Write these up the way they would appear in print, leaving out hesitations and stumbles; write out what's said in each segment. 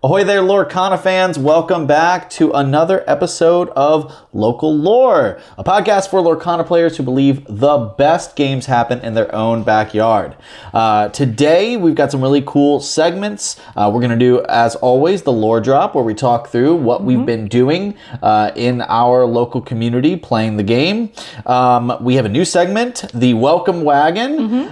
Ahoy there, Lorcana fans. Welcome back to another episode of Local Lore, a podcast for Lorcana players who believe the best games happen in their own backyard. Today, we've got some really cool segments. We're going to do, as always, the Lore Drop, where we talk through what we've been doing in our local community playing the game. We have a new segment, the Welcome Wagon,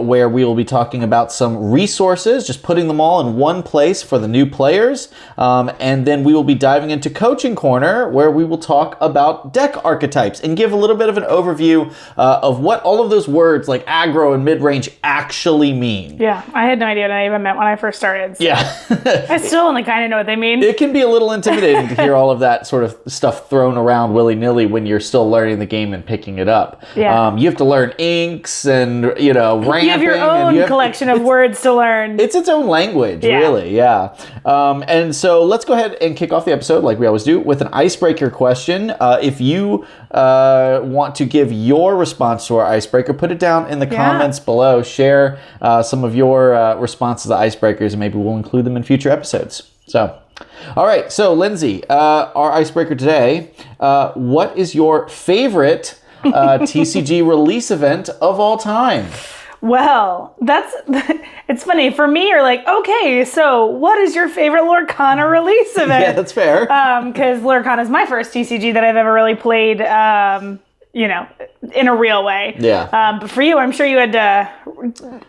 where we will be talking about some resources, just putting them all in one place for the new players, and then we will be diving into Coaching Corner, where we will talk about deck archetypes and give a little bit of an overview of what all of those words like aggro and mid-range actually mean. Yeah, I had no idea what I even meant when I first started. So. Yeah. I still only kind of know what they mean. It can be a little intimidating to hear all of that sort of stuff thrown around willy-nilly when you're still learning the game and picking it up. Yeah. You have to learn inks and, ramping. You have your own collection of words to learn. It's its own language, really, yeah. And so let's go ahead and kick off the episode like we always do with an icebreaker question. If you want to give your response to our icebreaker, put it down in the comments below. Share some of your responses to the icebreakers, and maybe we'll include them in future episodes. So, all right. So, Lindsay, our icebreaker today, what is your favorite TCG release event of all time? Well, it's funny. For me, you're like, okay, so what is your favorite Lorcana release event? Yeah, that's fair. Because Lorcana is my first TCG that I've ever really played, in a real way. Yeah. But for you, I'm sure you had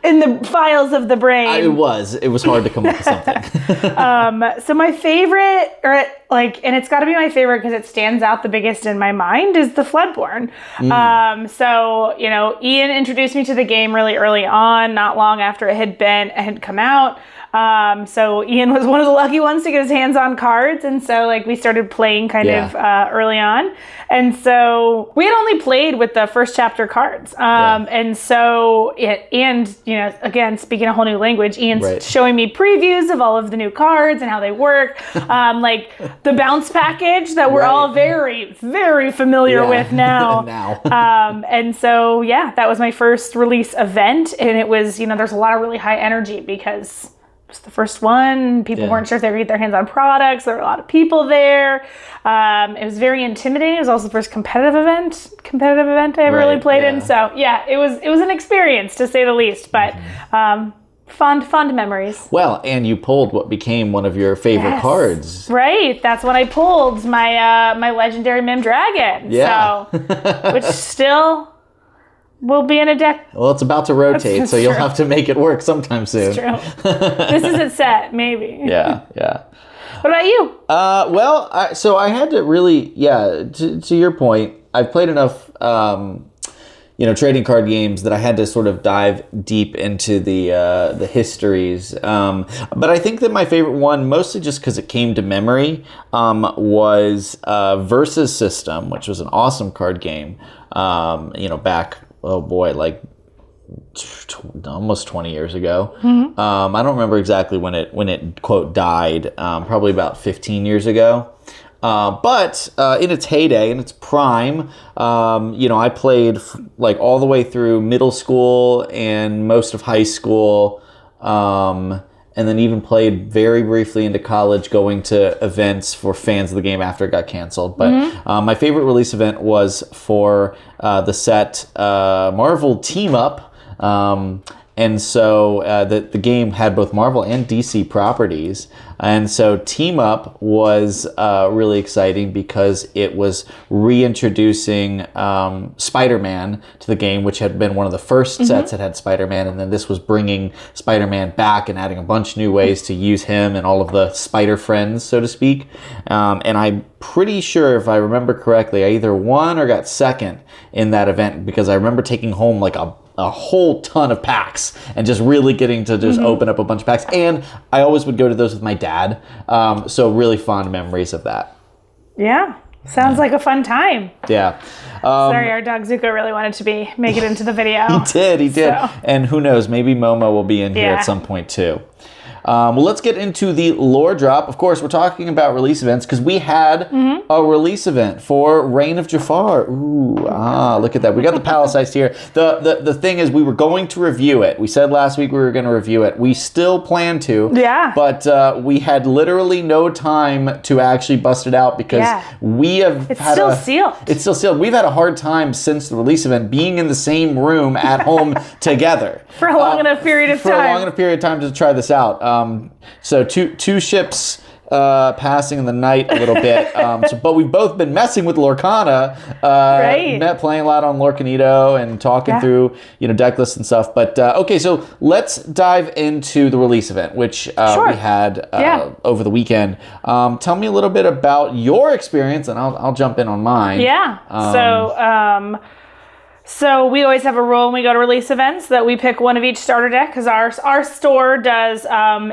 in the files of the brain. It was hard to come up with something. So my favorite, and it's got to be my favorite because it stands out the biggest in my mind, is the Floodborn. Ian introduced me to the game really early on, not long after it had come out. So Ian was one of the lucky ones to get his hands on cards, and so we started playing kind of early on, and so we had only played with the first chapter cards, and so again, speaking a whole new language, Ian's showing me previews of all of the new cards and how they work, like the bounce package that we're all very, very familiar with now. And so that was my first release event, and it was there's a lot of really high energy because it was the first one. People weren't sure if they would get their hands on products. There were a lot of people there. It was very intimidating. It was also the first competitive event I ever really played in. So it was an experience to say the least. But fond memories. Well, and you pulled what became one of your favorite cards. Right. That's when I pulled my legendary Mim Dragon. Yeah. So, which still will be in a deck. Well, it's about to rotate, so you'll have to make it work sometime soon. It's true. This isn't set, maybe. Yeah. What about you? So I had to really, to your point, I've played enough, trading card games that I had to sort of dive deep into the histories. But I think that my favorite one, mostly just because it came to memory, was Versus System, which was an awesome card game, back, almost 20 years ago. I don't remember exactly when it quote died, probably about 15 years ago. But in its heyday, in its prime, I played all the way through middle school and most of high school, and then even played very briefly into college, going to events for fans of the game after it got canceled. But my favorite release event was for the set Marvel Team Up. And so the game had both Marvel and DC properties. And so Team Up was really exciting because it was reintroducing Spider-Man to the game, which had been one of the first sets that had Spider-Man. And then this was bringing Spider-Man back and adding a bunch of new ways to use him and all of the Spider friends, so to speak. And I'm pretty sure, if I remember correctly, I either won or got second in that event because I remember taking home a whole ton of packs and just really getting to just open up a bunch of packs. And I always would go to those with my dad. So really fond memories of that. Yeah. Sounds like a fun time. Yeah. Sorry, our dog Zuko really wanted to make it into the video. He did. So. And who knows, maybe Momo will be in here at some point too. Well, let's get into the lore drop. Of course, we're talking about release events because we had a release event for Reign of Jafar. Ooh, look at that. We got the palace ice here. The thing is, we were going to review it. We said last week we were going to review it. We still plan to. Yeah. But we had literally no time to actually bust it out because we have It's still sealed. It's still sealed. We've had a hard time since the release event being in the same room at home together. For a long enough period of time. For a long enough period of time to try this out. So two ships passing in the night a little bit. But we've both been messing with Lorcana. Playing a lot on Lorcanito and talking through deck lists and stuff. But okay, so let's dive into the release event, which we had over the weekend. Tell me a little bit about your experience, and I'll jump in on mine. Yeah. So we always have a rule when we go to release events that we pick one of each starter deck because our store does.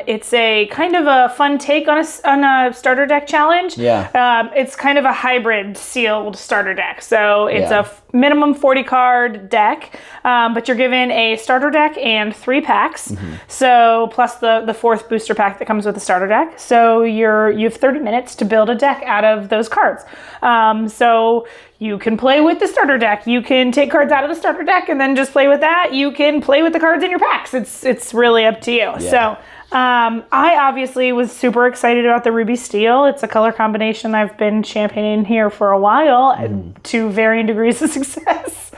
It's a kind of a fun take on a starter deck challenge. Yeah. It's kind of a hybrid sealed starter deck. So it's a minimum 40 card deck, but you're given a starter deck and 3 packs. So plus the 4th booster pack that comes with the starter deck. So you have 30 minutes to build a deck out of those cards. So you can play with the starter deck. You can take cards out of the starter deck and then just play with that. You can play with the cards in your packs. It's really up to you. Yeah. So I obviously was super excited about the Ruby Steel. It's a color combination I've been championing here for a while to varying degrees of success.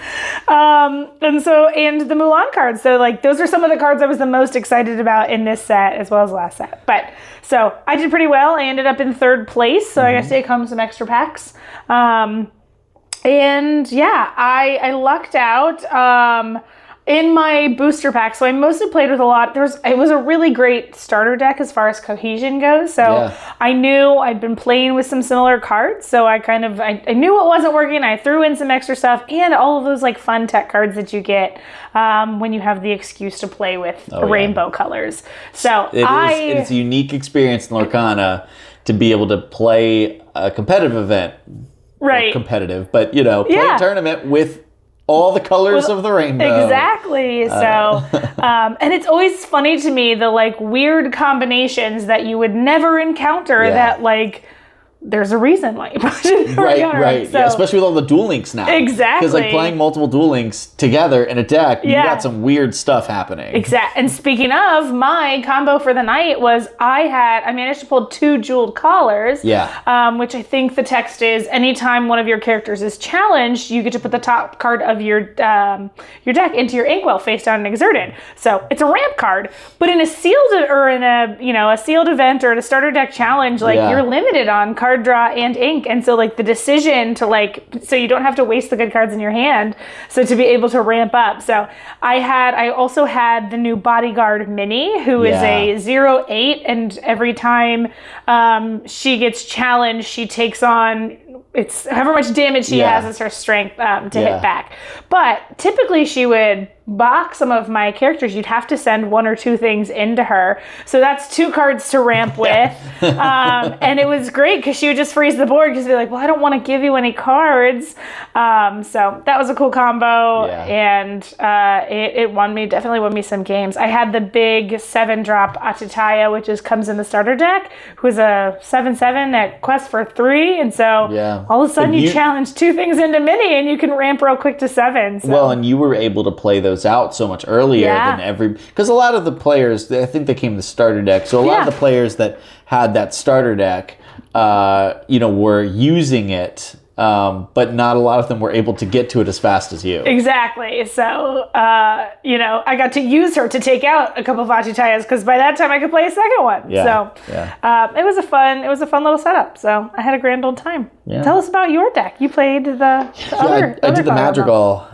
And the Mulan cards. So those are some of the cards I was the most excited about in this set as well as last set. But so I did pretty well. I ended up in 3rd place. So I got to take home some extra packs. I lucked out in my booster pack. So I mostly played with a lot. It was a really great starter deck as far as cohesion goes. So I knew I'd been playing with some similar cards. So I knew what wasn't working. I threw in some extra stuff and all of those fun tech cards that you get when you have the excuse to play with rainbow colors. So it's a unique experience in Lorcana to be able to play a competitive event. Right. Competitive, but play a tournament with all the colors of the rainbow. Exactly. So, and it's always funny to me the weird combinations that you would never encounter that there's a reason why you put it right. So, especially with all the Duel Links now. Exactly. Because playing multiple Duel Links together in a deck, you got some weird stuff happening. Exactly. And speaking of, my combo for the night was I managed to pull 2 jeweled collars. Yeah. Which I think the text is anytime one of your characters is challenged, you get to put the top card of your deck into your inkwell face down and exerted. So it's a ramp card, but in a sealed or in a sealed event or at a starter deck challenge, you're limited on card draw and ink, and so the decision to so you don't have to waste the good cards in your hand, so to be able to ramp up. So I also had the new Bodyguard Mini, who is a 0/8, and every time she gets challenged, she takes on it's however much damage she has as her strength to hit back. But typically she would box some of my characters. You'd have to send 1 or 2 things into her. So that's 2 cards to ramp with. And it was great because she would just freeze the board because they're like, well, I don't want to give you any cards. So that was a cool combo. And it definitely won me some games. I had the big 7-drop Atitaya, which comes in the starter deck, who's a 7/7 that quests for 3. And so all of a sudden you challenge 2 things into mini and you can ramp real quick to 7. So. Well, and you were able to play those out so much earlier than because a lot of the players, I think they came in the starter deck. So a lot of the players that had that starter deck, were using it. But not a lot of them were able to get to it as fast as you. Exactly. So, I got to use her to take out a couple of Atitayas because by that time I could play a second one. So, it was a fun little setup. So I had a grand old time. Yeah. Tell us about your deck. You played the other. I did the Madrigal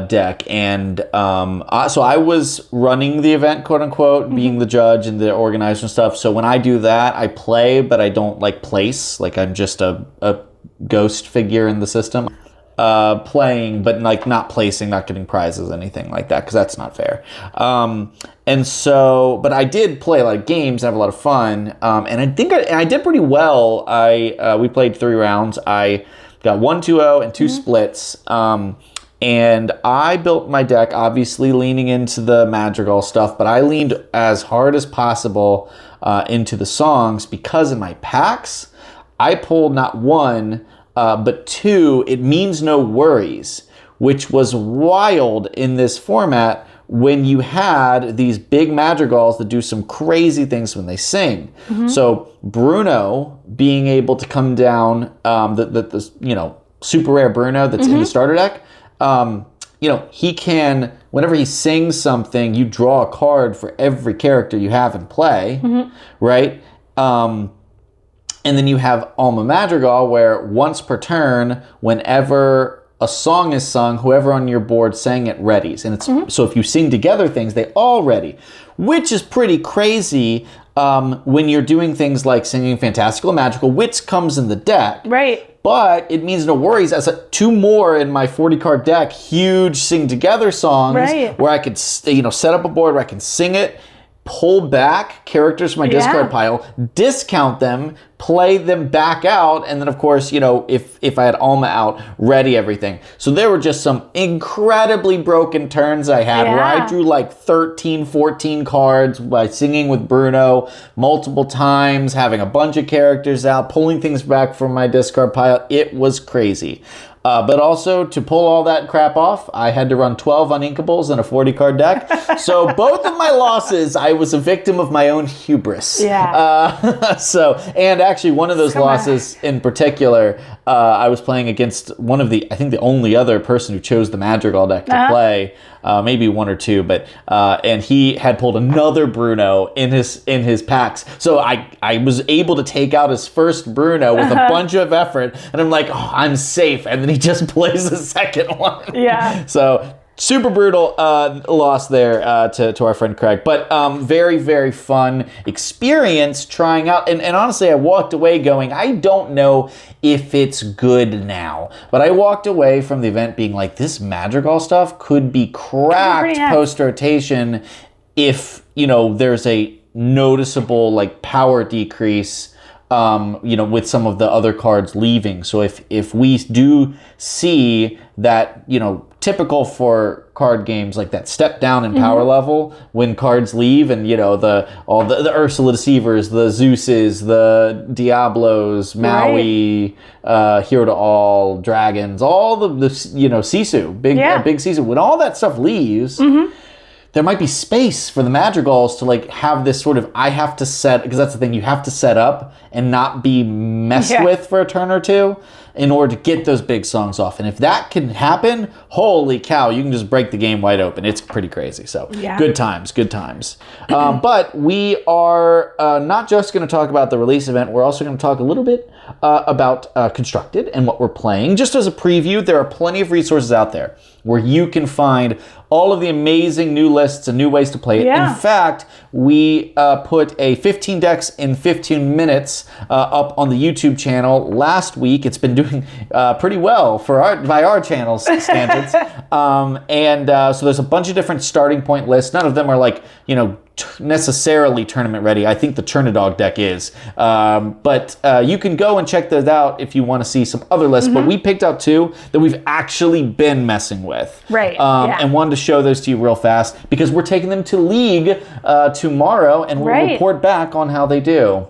deck, and so I was running the event, quote unquote, being the judge and the organizer and stuff. So when I do that, I play, but I don't place. I'm just a ghost figure in the system, playing, but not placing, not getting prizes, anything like that, because that's not fair. But I did play a lot of games, have a lot of fun, and I think I did pretty well. We played 3 rounds. I got 1-2-0 and 2 splits. And I built my deck, obviously leaning into the Madrigal stuff, but I leaned as hard as possible into the songs, because in my packs, I pulled not one, but two, It Means No Worries, which was wild in this format when you had these big madrigals that do some crazy things when they sing. So Bruno being able to come down, the super rare Bruno that's in the starter deck, he can, whenever he sings something, you draw a card for every character you have in play, right? And then you have Alma Madrigal, where once per turn, whenever a song is sung, whoever on your board sang it readies. And it's so if you sing together things, they all ready, which is pretty crazy when you're doing things like singing Fantastical and Magical, which comes in the deck. Right. But It Means No Worries as two more in my 40-card deck, huge sing together songs, where I could set up a board where I can sing it, pull back characters from my discard pile, discount them, play them back out, and then of course, if I had Alma out, ready everything. So there were just some incredibly broken turns I had where I drew like 13, 14 cards by singing with Bruno multiple times, having a bunch of characters out, pulling things back from my discard pile. It was crazy. But also, to pull all that crap off, I had to run 12 Uninkables in a 40-card deck. So both of my losses, I was a victim of my own hubris. And actually, one of those losses in particular, I was playing against I think the only other person who chose the Madrigal deck to play, maybe one or two, but and he had pulled another Bruno in his packs. So I was able to take out his first Bruno with a bunch of effort, and I'm like, oh, I'm safe. And then he just plays the second one. So super brutal loss there to our friend Craig. But very, very fun experience trying out. And honestly, I walked away going, I don't know if it's good now. But I walked away from the event being like, this Madrigal stuff could be cracked post-rotation if, there's a noticeable power decrease with some of the other cards leaving. So if we do see that, typical for card games like that step down in power level when cards leave, and the Ursula Deceivers, the Zeuses, the Diablos, Maui, Hero to All, Dragons, all the Sisu, big Sisu, when all that stuff leaves, there might be space for the Madrigals to have this sort of, I have to set, because that's the thing, you have to set up and not be messed with for a turn or two in order to get those big songs off. And if that can happen, holy cow, you can just break the game wide open. It's pretty crazy. So good times. But we are not just going to talk about the release event. We're also going to talk a little bit about Constructed and what we're playing. Just as a preview, there are plenty of resources out there where you can find all of the amazing new lists and new ways to play it. In fact, we put a 15 decks in 15 minutes up on the YouTube channel last week. It's been doing pretty well by our channel's standards. So there's a bunch of different starting point lists. None of them are necessarily tournament ready. I think the Churnadog deck is. But you can go and check those out if you want to see some other lists. But we picked out two that we've actually been messing with. And wanted to show those to you real fast because we're taking them to League tomorrow, and we'll report back on how they do.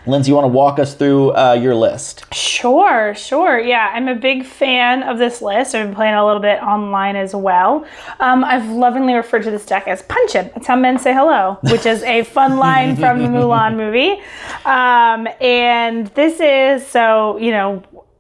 Lindsay, you want to walk us through your list? Sure. Yeah, I'm a big fan of this list. I've been playing a little bit online as well. I've lovingly referred to this deck as Punchin'. That's how men say hello, which is a fun line from the Mulan movie. And this is,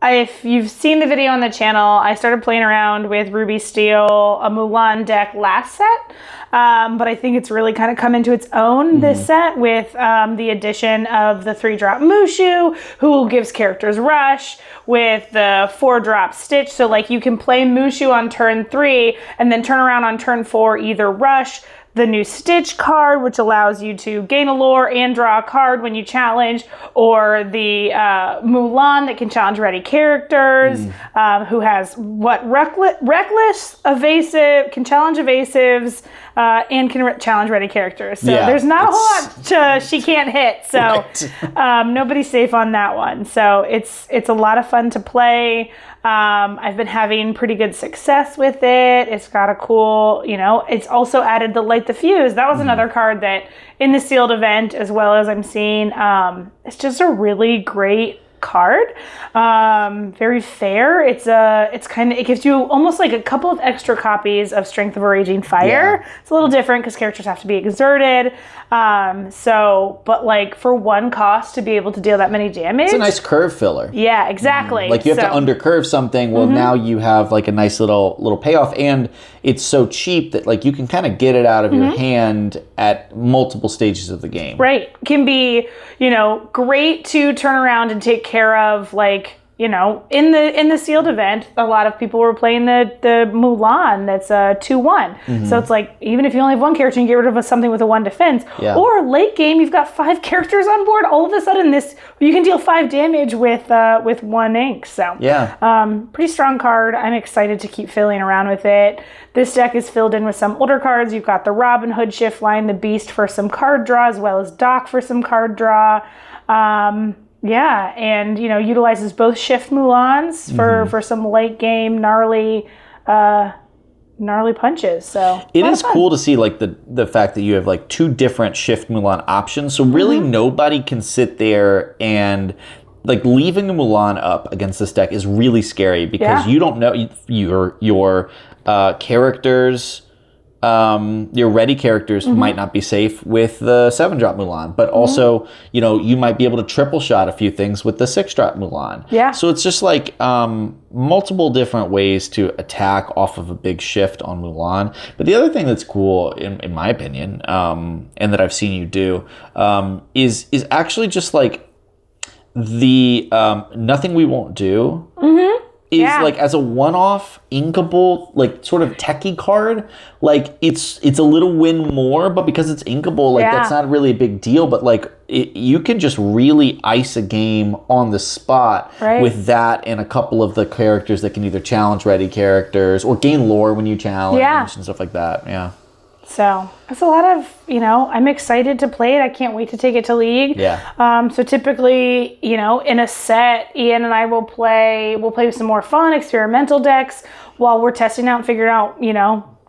if you've seen the video on the channel, I started playing around with Ruby Steel, a Mulan deck last set. But I think it's really kind of come into its own this set with the addition of the 3-drop Mushu, who gives characters Rush, with the 4-drop Stitch. So you can play Mushu on turn 3 and then turn around on turn 4, either Rush, the new Stitch card, which allows you to gain a lore and draw a card when you challenge, or the Mulan that can challenge ready characters, who has reckless, evasive, can challenge evasives, and can challenge ready characters. So there's not a whole lot she can't hit. So nobody's safe on that one. So it's a lot of fun to play. I've been having pretty good success with it. It's got a cool, it's also added the Light the Fuse. That was another card that in the sealed event, as well as I'm seeing, it's just a really great card. Very fair. It gives you almost like a couple of extra copies of Strength of a Raging Fire. Yeah. It's a little different because characters have to be exerted. But like for one cost to be able to deal that many damage. It's a nice curve filler. Yeah, exactly. Like you have to undercurve something. Well, now you have like a nice little payoff, and it's so cheap that like you can kind of get it out of your hand at multiple stages of the game. Right. Can be, great to turn around and take care of, like, in the sealed event, a lot of people were playing the Mulan that's a 2/1. So it's like, even if you only have one character, you can get rid of something with a 1 defense. Yeah. Or late game, you've got 5 characters on board. All of a sudden, you can deal 5 damage with 1 ink. So pretty strong card. I'm excited to keep filling around with it. This deck is filled in with some older cards. You've got the Robin Hood shift line, the Beast for some card draw, as well as Doc for some card draw. And utilizes both shift Mulans for some late game gnarly punches. So it is cool to see like the fact that you have like 2 different shift Mulan options. So really nobody can sit there and like leaving a Mulan up against this deck is really scary because you don't know your characters. Your ready characters might not be safe with the 7-drop Mulan, but also, you might be able to triple shot a few things with the 6-drop Mulan. Yeah. So it's just like multiple different ways to attack off of a big shift on Mulan. But the other thing that's cool, in my opinion, and that I've seen you do, is actually just like the Nothing We Won't Do. Is like as a one-off inkable, like sort of techie card, like it's a little win more, but because it's inkable, like that's not really a big deal. But like you can just really ice a game on the spot with that and a couple of the characters that can either challenge ready characters or gain lore when you challenge and stuff like that. Yeah. So it's a lot of, I'm excited to play it. I can't wait to take it to League. Yeah. So typically, in a set, Ian and I we'll play with some more fun experimental decks while we're testing out and figuring out,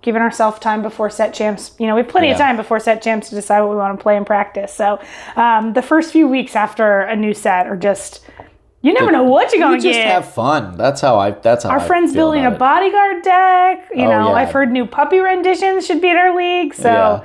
giving ourselves time before set champs. We have plenty of time before set champs to decide what we want to play and practice. So the first few weeks after a new set are just... You never know what you're going to get. You just have fun. That's how Our friend's building a bodyguard deck. I've heard new puppy renditions should be in our league. So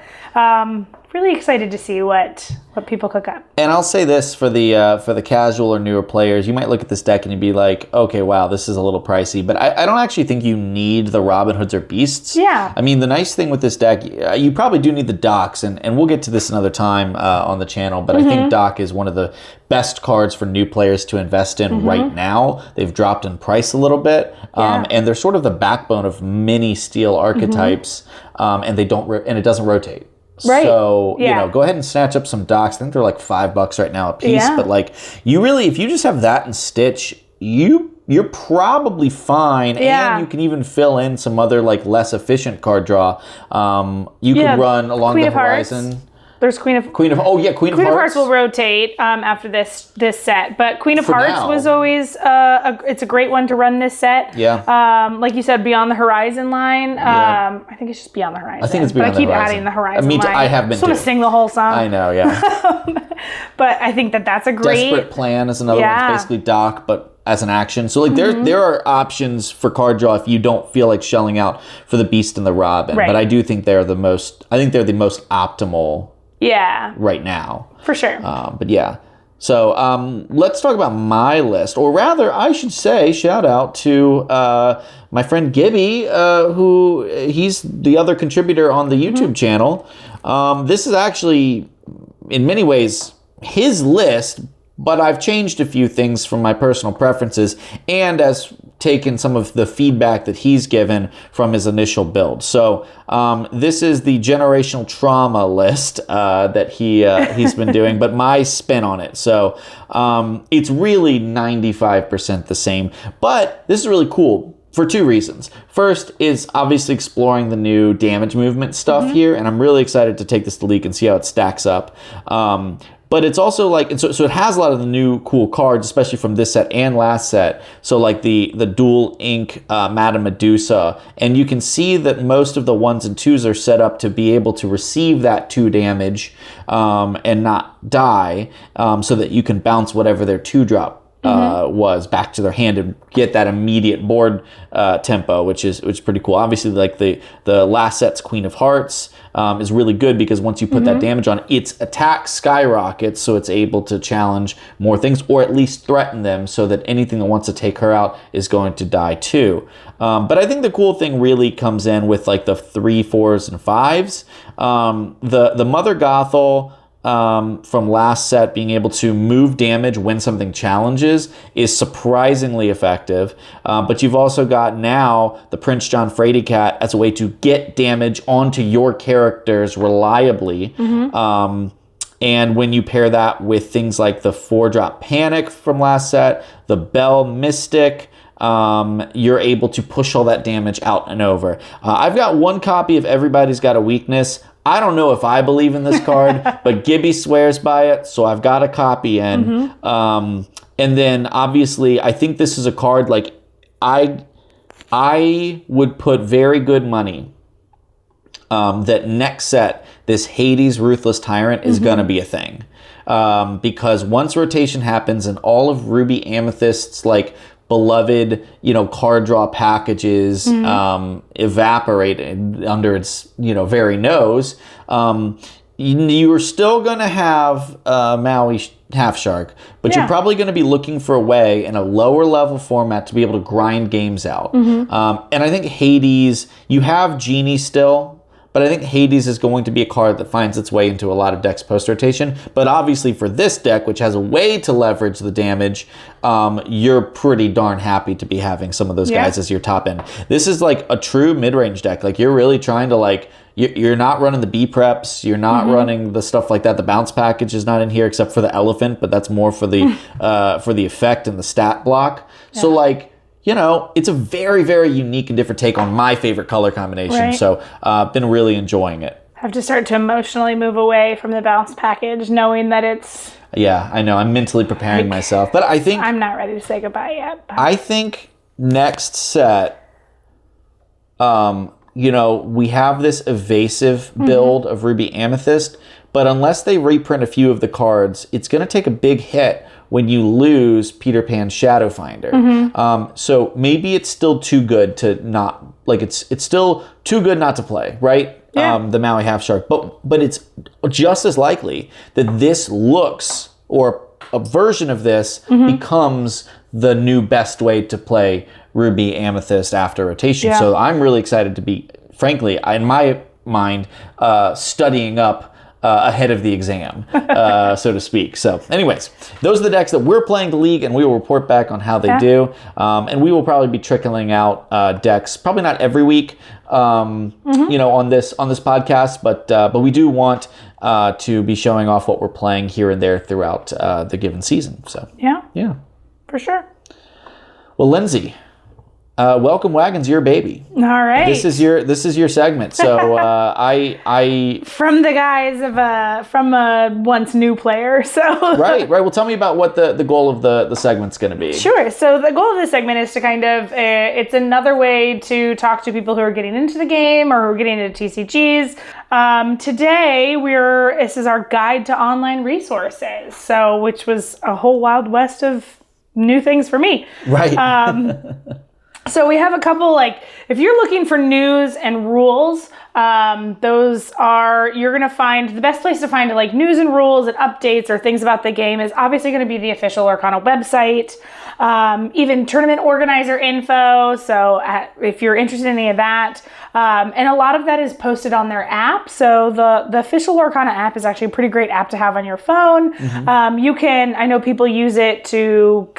really excited to see what people cook up. And I'll say this for the casual or newer players, you might look at this deck and you'd be like, okay, wow, this is a little pricey. But I don't actually think you need the Robin Hoods or Beasts. Yeah. I mean, the nice thing with this deck, you probably do need the Docs, and we'll get to this another time on the channel, but I think Doc is one of the best cards for new players to invest in right now. They've dropped in price a little bit, and they're sort of the backbone of many steel archetypes, and it doesn't rotate. Right. So, go ahead and snatch up some Docs. I think they're like $5 right now a piece. But like, if you just have that and Stitch, you're probably fine. And you can even fill in some other like less efficient card draw. You could run along the horizon. There's Queen of Hearts will rotate after this set, but Queen of Hearts was always it's a great one to run this set. Yeah. Like you said, Beyond the Horizon line. I think it's just Beyond the Horizon. I think it's Beyond the Horizon. But I keep adding the Horizon line. I have been. I just want to sing the whole song. I know, yeah. But I think that's a great. Desperate Plan is another one. It's basically Doc, but as an action. So like there are options for card draw if you don't feel like shelling out for the Beast and the Robin. Right. But I do think they're the most optimal. Yeah. Right now. For sure. But yeah. So let's talk about my list. Or rather, I should say, shout out to my friend Gibby, who he's the other contributor on the YouTube channel. This is actually, in many ways, his list, but I've changed a few things from my personal preferences and has taken some of the feedback that he's given from his initial build. So this is the generational trauma list that he's been doing, but my spin on it. So it's really 95% the same. But this is really cool. for two reasons. First is obviously exploring the new damage movement stuff here, and I'm really excited to take this to League and see how it stacks up. But it's also like, and so it has a lot of the new cool cards, especially from this set and last set. So like the dual ink Madame Medusa, and you can see that most of the 1s and 2s are set up to be able to receive that 2 damage and not die, so that you can bounce whatever their 2-drop was back to their hand and get that immediate board tempo, which is pretty cool. Obviously, like the last set's Queen of Hearts is really good because once you put that damage on, its attack skyrockets, so it's able to challenge more things or at least threaten them, so that anything that wants to take her out is going to die too. But I think the cool thing really comes in with like the 3, 4s, and 5s. The Mother Gothel from last set being able to move damage when something challenges is surprisingly effective. But you've also got now the Prince John Frady Cat as a way to get damage onto your characters reliably. And when you pair that with things like the 4-drop Panic from last set, the Bell Mystic, you're able to push all that damage out and over. I've got 1 copy of Everybody's Got a Weakness. I don't know if I believe in this card, but Gibby swears by it, so I've got a copy in. And then obviously, I think this is a card like I would put very good money that next set, this Hades Ruthless Tyrant is going to be a thing. Because once rotation happens and all of Ruby Amethyst's like beloved, card draw packages evaporate under its, very nose, you are still going to have Maui Half Shark, but you're probably going to be looking for a way in a lower level format to be able to grind games out. And I think Hades, you have Genie still, but I think Hades is going to be a card that finds its way into a lot of decks post-rotation. But obviously for this deck, which has a way to leverage the damage, you're pretty darn happy to be having some of those guys as your top end. This is like a true mid-range deck. Like you're really trying to like, you're not running the B preps, you're not running the stuff like that. The bounce package is not in here except for the elephant, but that's more for the effect and the stat block. So like, it's a very, very unique and different take on my favorite color combination. Right. So I've been really enjoying it. Have to start to emotionally move away from the bounce package, knowing that it's... Yeah, I know. I'm mentally preparing myself. But I think... I'm not ready to say goodbye yet. But. I think next set, we have this evasive build of Ruby Amethyst, but unless they reprint a few of the cards, it's going to take a big hit when you lose Peter Pan's Shadow Finder. So maybe it's still too good to not, like it's still too good not to play, right? Yeah. The Maui Half Shark. But it's just as likely that this looks, or a version of this becomes the new best way to play Ruby Amethyst after rotation. Yeah. So I'm really excited to be, frankly, in my mind, studying up ahead of the exam, so to speak. So anyways, those are the decks that we're playing the League, and we will report back on how they do. And we will probably be trickling out decks, probably not every week, on this podcast, but we do want to be showing off what we're playing here and there throughout the given season. So yeah, for sure. Well, Lindsay, welcome Wagon's your baby. All right. This is your segment. So I from the guys from a once new player. So right. Well, tell me about what the goal of the segment's going to be. Sure. So the goal of this segment is to kind of it's another way to talk to people who are getting into the game or who are getting into TCGs. Today this is our guide to online resources. So which was a whole wild west of new things for me. Right. So we have a couple, if you're looking for news and rules, you're going to find, the best place to find news and rules and updates or things about the game is obviously going to be the official Lorcana website, even tournament organizer info. So if you're interested in any of that, and a lot of that is posted on their app. So the official Lorcana app is actually a pretty great app to have on your phone. I know people use it to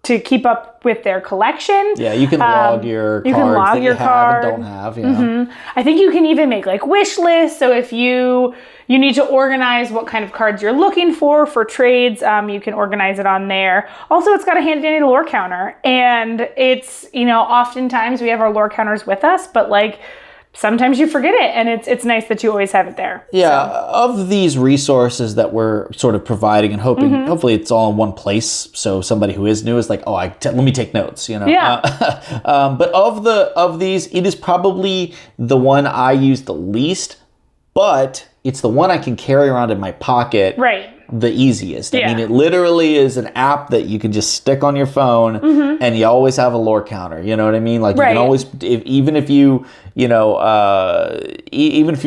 keep up with their collection. Yeah, you can log your cards that you have and don't have. Yeah. I think you can even make like wish lists. So if you need to organize what kind of cards you're looking for trades, you can organize it on there. Also, it's got a handy dandy lore counter, and it's, oftentimes we have our lore counters with us, but like sometimes you forget it, and it's nice that you always have it there. Yeah, of these resources that we're sort of providing and hoping, hopefully it's all in one place, so somebody who is new is like, let me take notes, Yeah. But of these, it is probably the one I use the least, but it's the one I can carry around in my pocket. Right. The easiest. Yeah. I mean, it literally is an app that you can just stick on your phone, and you always have a lore counter. You know what I mean? Like you can always, even if you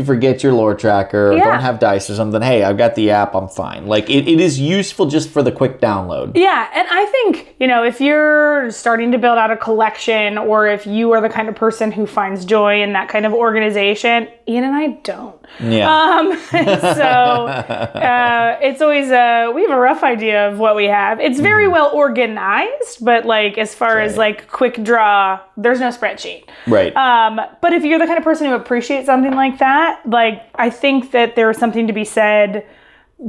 forget your lore tracker or don't have dice or something, hey, I've got the app, I'm fine. Like it is useful just for the quick download. Yeah, and I think, if you're starting to build out a collection, or if you are the kind of person who finds joy in that kind of organization, Ian and I don't. Yeah. So it's always we have a rough idea of what we have. It's very well organized, but like as far as like quick draw, there's no spreadsheet. Right. But if you're the kind of person who appreciates something like that, like I think that there's something to be said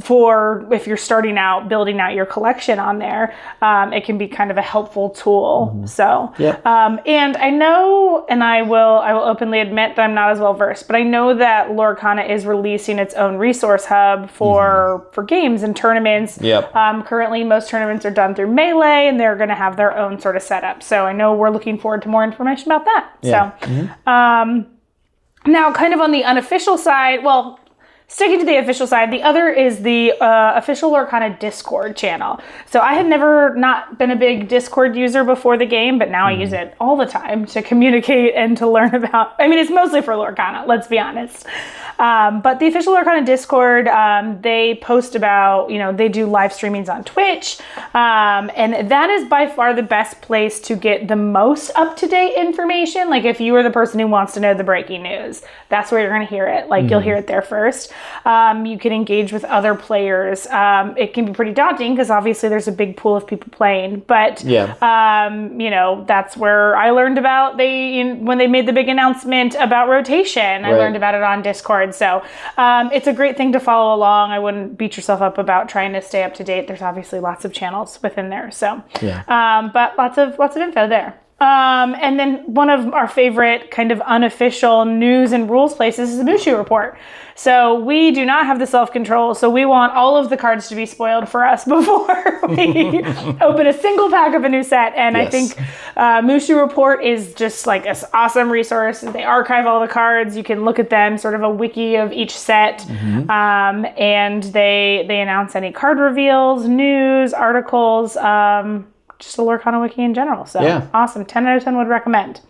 for if you're starting out building out your collection on there, it can be kind of a helpful tool. So, and I know, and I will openly admit that I'm not as well versed, but I know that Lorcana is releasing its own resource hub for games and tournaments. Yep. Currently, most tournaments are done through Melee, and they're going to have their own sort of setup. So I know we're looking forward to more information about that. Yeah. So, now kind of on the unofficial side, well, sticking to the official side, the other is the official Lorcana Discord channel. So I had never not been a big Discord user before the game, but now I use it all the time to communicate and to learn about, it's mostly for Lorcana, let's be honest. But the official Lorcana Discord, they post about, they do live streamings on Twitch. And that is by far the best place to get the most up-to-date information. Like if you are the person who wants to know the breaking news, that's where you're going to hear it. Like you'll hear it there first. You can engage with other players. It can be pretty daunting because obviously there's a big pool of people playing, but that's where I learned about when they made the big announcement about rotation. I learned about it on Discord. So it's a great thing to follow along. I wouldn't beat yourself up about trying to stay up to date. There's obviously lots of channels within there. So, but lots of info there. And then one of our favorite kind of unofficial news and rules places is the Mushu Report. So we do not have the self-control, so we want all of the cards to be spoiled for us before we open a single pack of a new set. And I think Mushu Report is just like an awesome resource. They archive all the cards. You can look at them, sort of a wiki of each set. And they announce any card reveals, news, articles, just a Lorcana wiki in general. So awesome. 10 out of 10 would recommend.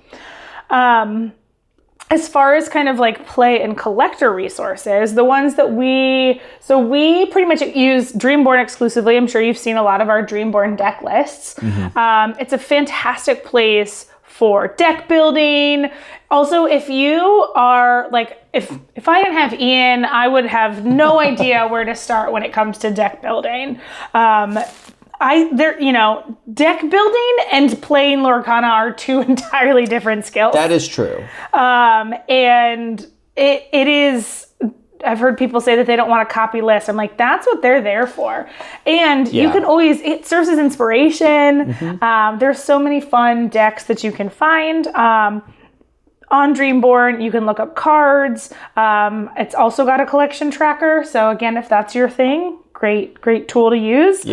As far as kind of like play and collector resources, the ones that we pretty much use Dreamborn exclusively. I'm sure you've seen a lot of our Dreamborn deck lists. It's a fantastic place for deck building. Also, if you are like, if I didn't have Ian, I would have no idea where to start when it comes to deck building. Deck building and playing Lorcana are two entirely different skills. That is true. And it is, I've heard people say that they don't want to copy lists. I'm like, that's what they're there for. And you can always, it serves as inspiration. There's so many fun decks that you can find. On Dreamborn, you can look up cards. It's also got a collection tracker. So again, if that's your thing, great tool to use.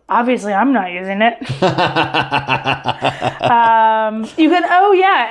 Obviously, I'm not using it. You can,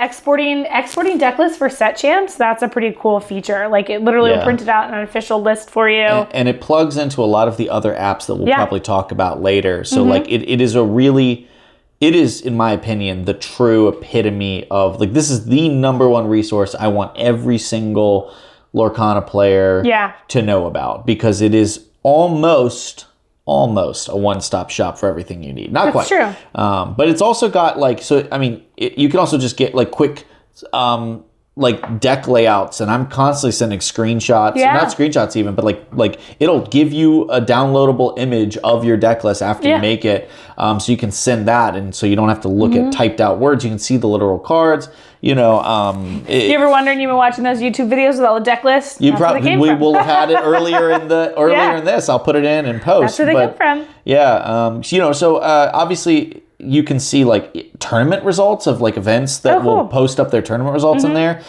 exporting deck lists for set champs. That's a pretty cool feature. Like it literally will print it out in an official list for you. And it plugs into a lot of the other apps that we'll probably talk about later. So like it is in my opinion, the true epitome of like, this is the number one resource I want every single Lorcana player to know about, because it is almost a one-stop shop for everything you need. Not quite. That's true. But it's also got like, so I mean, you can also just get like quick like deck layouts, and I'm constantly sending screenshots, not screenshots even, but like it'll give you a downloadable image of your deck list after you make it, so you can send that, and so you don't have to look at typed out words. You can see the literal cards. You know, you ever wondering you've been watching those YouTube videos with all the deck lists? You probably will have had it earlier in this. I'll put it in post. That's where they come from. Yeah, you know, so obviously you can see like tournament results of like events that will post up their tournament results in there.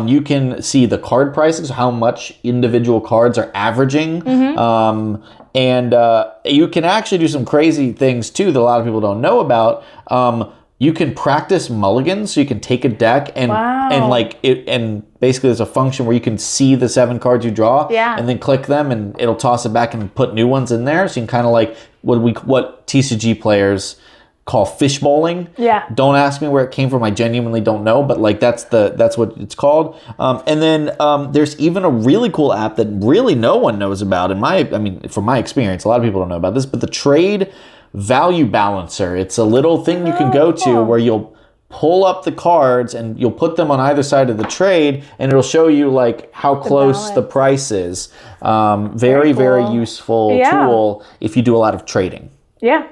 You can see the card prices, how much individual cards are averaging. And you can actually do some crazy things too that a lot of people don't know about. You can practice mulligans, so you can take a deck and basically there's a function where you can see the 7 cards you draw and then click them and it'll toss it back and put new ones in there. So you can kind of like what TCG players call fish bowling. Yeah. Don't ask me where it came from. I genuinely don't know, but like that's what it's called. And then there's even a really cool app that really no one knows about. From my experience, a lot of people don't know about this, but the Trade Value Balancer. It's a little thing you can go to where you'll pull up the cards and you'll put them on either side of the trade, and it'll show you like how close the price is. Very useful tool if you do a lot of trading. Yeah.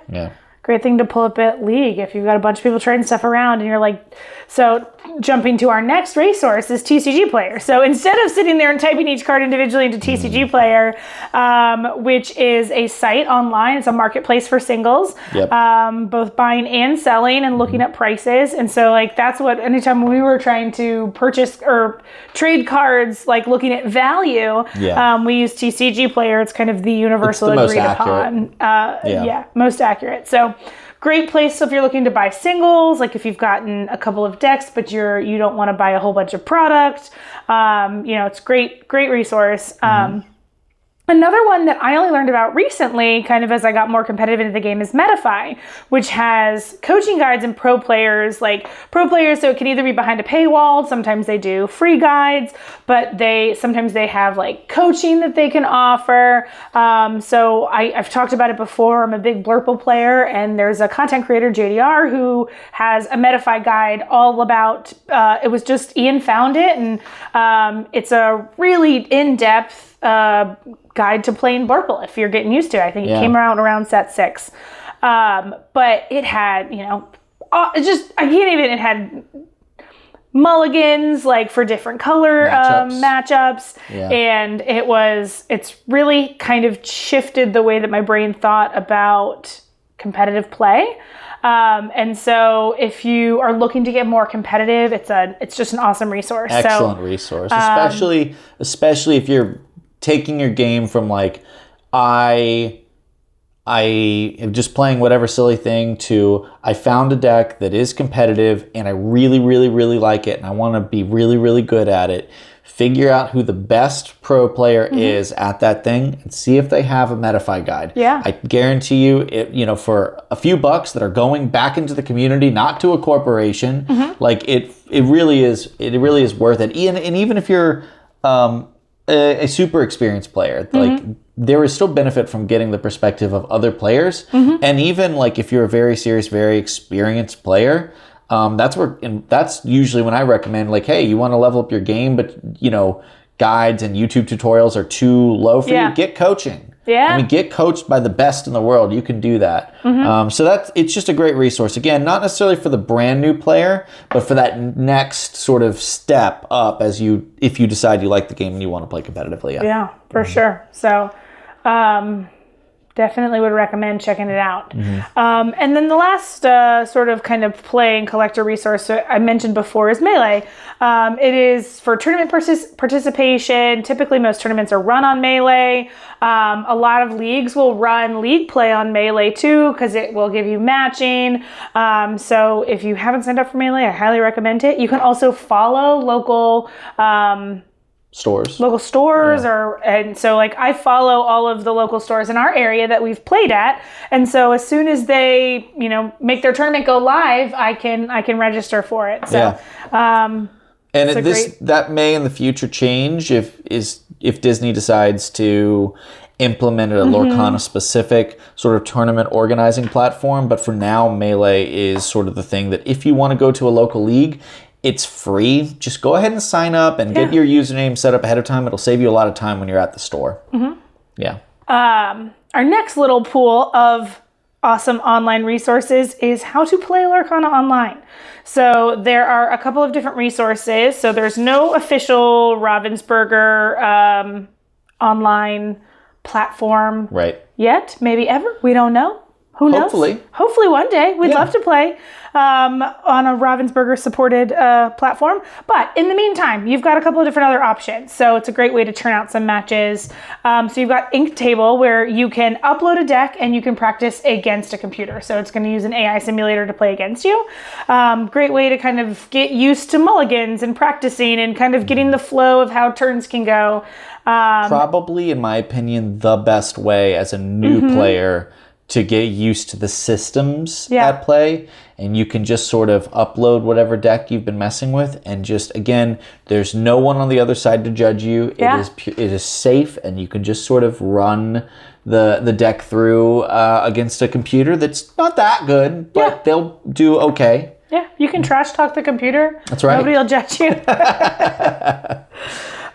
Great thing to pull up at League if you've got a bunch of people trading stuff around and you're like, so jumping to our next resource is TCG Player. So instead of sitting there and typing each card individually into TCG Player, which is a site online, it's a marketplace for singles, both buying and selling and looking at prices. And so like that's what, anytime we were trying to purchase or trade cards, like looking at value, we use TCG Player. It's kind of the universal agreed upon. Most accurate. So great place if you're looking to buy singles, like if you've gotten a couple of decks, but you don't want to buy a whole bunch of product. It's great resource. Another one that I only learned about recently, kind of as I got more competitive into the game, is Metafy, which has coaching guides and pro players, so it can either be behind a paywall, sometimes they do free guides, but sometimes they have like coaching that they can offer. So I've talked about it before. I'm a big Blurple player, and there's a content creator, JDR, who has a Metafy guide all about, it was just Ian found it, and it's a really in-depth guide to playing Blurple if you're getting used to it. I think it came around set 6. But it had, it had mulligans like for different color matchups. And it's really kind of shifted the way that my brain thought about competitive play. And so if you are looking to get more competitive, it's just an awesome resource. Excellent resource, especially if you're taking your game from like I am just playing whatever silly thing to I found a deck that is competitive and I really, really, really like it and I want to be really, really good at it. Figure out who the best pro player is at that thing and see if they have a Metafy guide. Yeah. I guarantee you, for a few bucks that are going back into the community, not to a corporation, like it really is worth it. And even if you're a super experienced player, like there is still benefit from getting the perspective of other players. And even like if you're a very serious, very experienced player, that's usually when I recommend like, hey, you want to level up your game, but guides and YouTube tutorials are too low for you. Get coaching. Yeah. Get coached by the best in the world. You can do that. So it's just a great resource. Again, not necessarily for the brand new player, but for that next sort of step up if you decide you like the game and you want to play competitively. Yeah, for sure. So definitely would recommend checking it out. And then the last sort of kind of play and collector resource I mentioned before is Melee. It is for tournament participation. Typically, most tournaments are run on Melee. A lot of leagues will run league play on Melee too because it will give you matching. So if you haven't signed up for Melee, I highly recommend it. You can also follow local stores, and so like I follow all of the local stores in our area that we've played at, and so as soon as they make their tournament go live, I can register for it. So and that may in the future change if Disney decides to implement a Lorcana specific sort of tournament organizing platform, but for now Melee is sort of the thing that if you want to go to a local league, It's free. Just go ahead and sign up and get your username set up ahead of time. It'll save you a lot of time when you're at the store. Yeah. Our next little pool of awesome online resources is how to play Lorcana online. So there are a couple of different resources. So there's no official Ravensburger online platform yet. Maybe ever. We don't know. Who knows? Hopefully one day. We'd love to play on a Ravensburger supported platform. But in the meantime, you've got a couple of different other options. So it's a great way to churn out some matches. So you've got Inktable, where you can upload a deck and you can practice against a computer. So it's going to use an AI simulator to play against you. Great way to kind of get used to mulligans and practicing and kind of getting the flow of how turns can go. Probably, in my opinion, the best way as a new player to get used to the systems at play. And you can just sort of upload whatever deck you've been messing with, and just, again, there's no one on the other side to judge you. It is safe, and you can just sort of run the deck through against a computer that's not that good, but they'll do okay. Yeah, you can trash talk the computer. That's right. Nobody will judge you.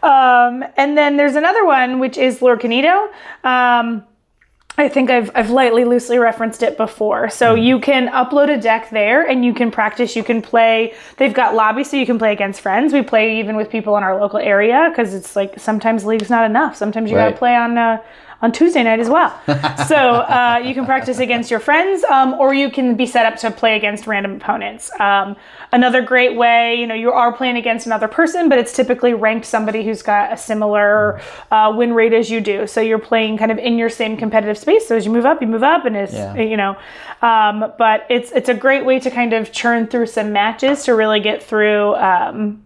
And then there's another one, which is Lorcanito. I think I've lightly, loosely referenced it before. So you can upload a deck there and you can practice. You can play. They've got lobbies, so you can play against friends. We play even with people in our local area because it's like sometimes league's not enough. Sometimes you got to play on Tuesday night as well. So you can practice against your friends, or you can be set up to play against random opponents. Another great way, you are playing against another person, but it's typically ranked somebody who's got a similar win rate as you do. So you're playing kind of in your same competitive space. So as you move up, and it's, but it's a great way to kind of churn through some matches to really get through,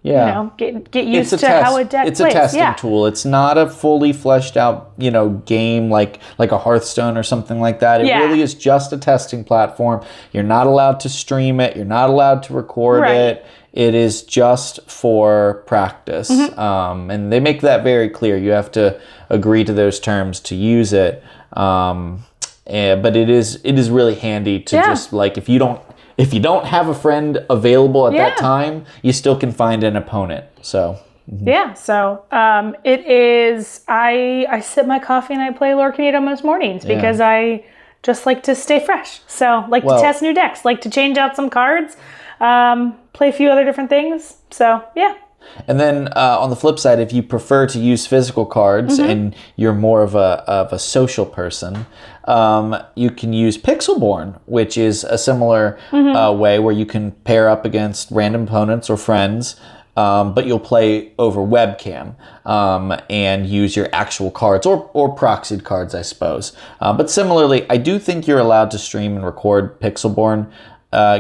get used to how a deck plays. It's a testing tool. It's not a fully fleshed out, game like a Hearthstone or something like that. It really is just a testing platform. You're not allowed to stream it. You're not allowed to record it. It is just for practice. And they make that very clear. You have to agree to those terms to use it. But it is really handy to just, like, if you don't have a friend available at that time, you still can find an opponent. So so it is, I sip my coffee and I play Lorcanito most mornings because I just like to stay fresh. So like to test new decks, like to change out some cards, play a few other different things. So And then on the flip side, if you prefer to use physical cards and you're more of a social person, you can use Pixelborn, which is a similar way where you can pair up against random opponents or friends. But you'll play over webcam and use your actual cards or proxied cards, I suppose. But similarly, I do think you're allowed to stream and record Pixelborn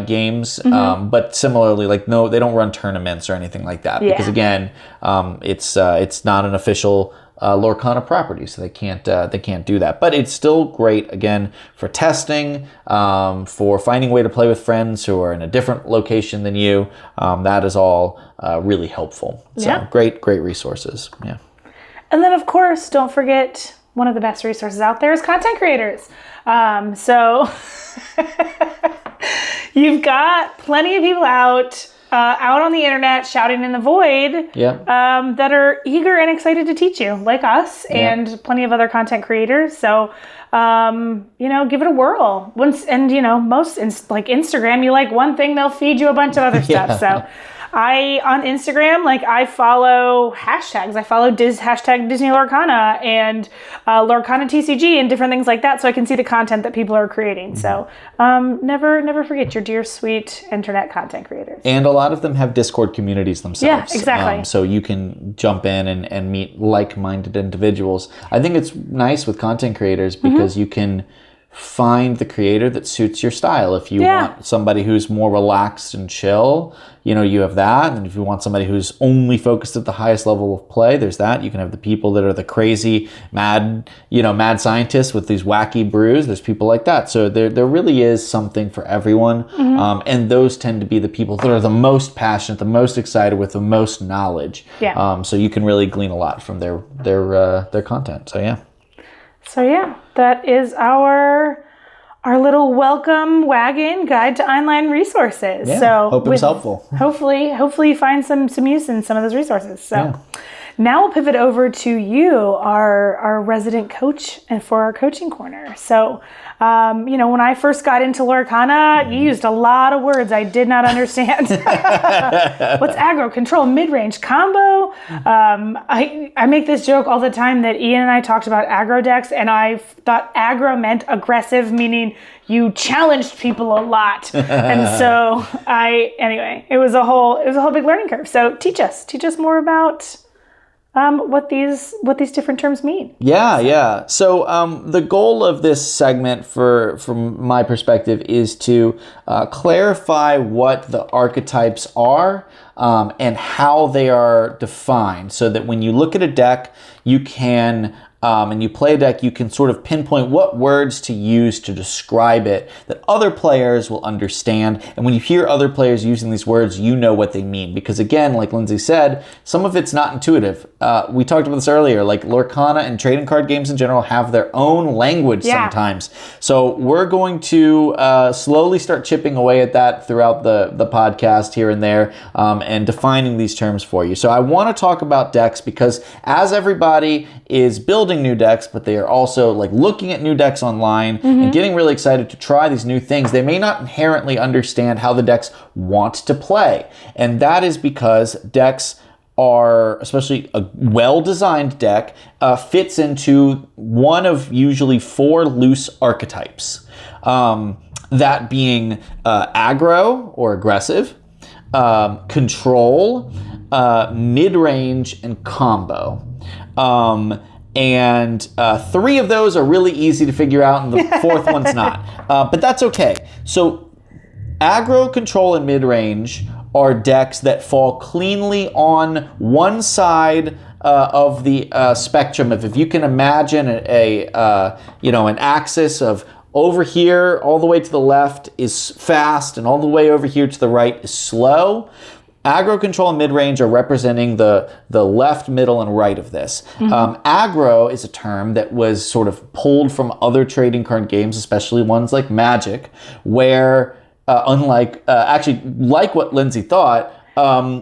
games. But similarly, like, no, they don't run tournaments or anything like that because, again, it's not an official Lorcana property, so they can't do that. But it's still great, again, for testing, for finding a way to play with friends who are in a different location than you. That is all really helpful. So great resources. Yeah. And then, of course, don't forget, one of the best resources out there is content creators. So you've got plenty of people out on the internet shouting in the void that are eager and excited to teach you, like us and plenty of other content creators. So, give it a whirl. Most like Instagram, you like one thing, they'll feed you a bunch of other stuff. So on Instagram, I follow hashtags. I follow hashtag Disney Lorcana and Lorcana TCG and different things like that, so I can see the content that people are creating. So never forget your dear, sweet internet content creators. And a lot of them have Discord communities themselves. Yeah, exactly. So you can jump in and meet like-minded individuals. I think it's nice with content creators because you can find the creator that suits your style. If you want somebody who's more relaxed and chill, you have that. And if you want somebody who's only focused at the highest level of play, there's that. You can have the people that are the crazy, mad scientists with these wacky brews. There's people like that. So there really is something for everyone. And those tend to be the people that are the most passionate, the most excited, with the most knowledge. So you can really glean a lot from their content. So that is our our little welcome wagon guide to online resources. Yeah, so hope it was helpful. Hopefully you find some use in some of those resources. So now we'll pivot over to you, our resident coach, and for our coaching corner. So, when I first got into Lorcana, you used a lot of words I did not understand. What's aggro, control, mid-range, combo? I make this joke all the time that Ian and I talked about aggro decks, and I thought aggro meant aggressive, meaning you challenged people a lot. And so it was a whole big learning curve. So teach us more about what these different terms mean. Yeah. So the goal of this segment, from my perspective, is to clarify what the archetypes are and how they are defined, so that when you look at a deck, you can and you play a deck, you can sort of pinpoint what words to use to describe it that other players will understand. And when you hear other players using these words, you know what they mean. Because again, like Lindsay said, some of it's not intuitive. We talked about this earlier, like Lorcana and trading card games in general have their own language sometimes. So we're going to slowly start chipping away at that throughout the podcast here and there, and defining these terms for you. So I want to talk about decks because as everybody is building new decks, but they are also like looking at new decks online and getting really excited to try these new things, they may not inherently understand how the decks want to play. And that is because decks are, especially a well-designed deck, fits into one of usually 4 loose archetypes. That being aggro or aggressive, control, mid-range, and combo. And 3 of those are really easy to figure out, and the 4th one's not. But that's okay. So aggro, control, and mid-range are decks that fall cleanly on one side of the spectrum. If you can imagine an axis of over here all the way to the left is fast, and all the way over here to the right is slow. Aggro, control, and mid-range are representing the left, middle, and right of this. Aggro is a term that was sort of pulled from other trading card games, especially ones like Magic, where like what Lindsay thought,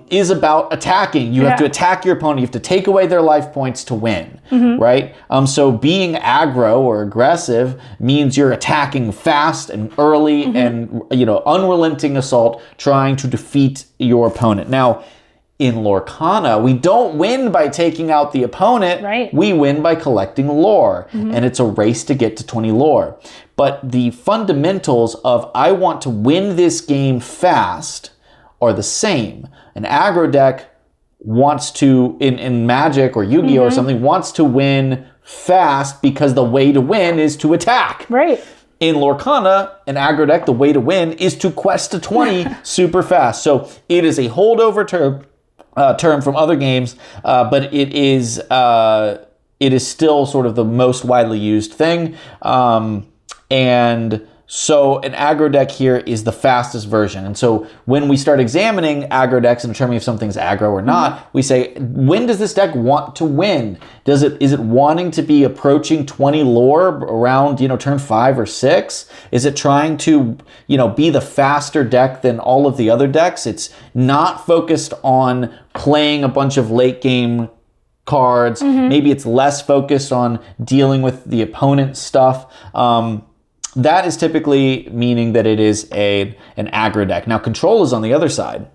is about attacking. You have to attack your opponent. You have to take away their life points to win, right? So being aggro or aggressive means you're attacking fast and early and, unrelenting assault, trying to defeat your opponent. Now, in Lorcana, we don't win by taking out the opponent. Right. We win by collecting lore, and it's a race to get to 20 lore. But the fundamentals of I want to win this game fast are the same. An aggro deck wants to, in Magic or Yu-Gi-Oh! Or something, wants to win fast because the way to win is to attack. Right. In Lorcana, an aggro deck, the way to win is to quest to 20 super fast. So it is a holdover term from other games, but it is still sort of the most widely used thing. And so an aggro deck here is the fastest version. And so when we start examining aggro decks and determining if something's aggro or not, we say, when does this deck want to win? Is it wanting to be approaching 20 lore around, turn 5 or 6? Is it trying to, be the faster deck than all of the other decks? It's not focused on playing a bunch of late game cards. Maybe it's less focused on dealing with the opponent's stuff. That is typically meaning that it is an aggro deck. Now, control is on the other side.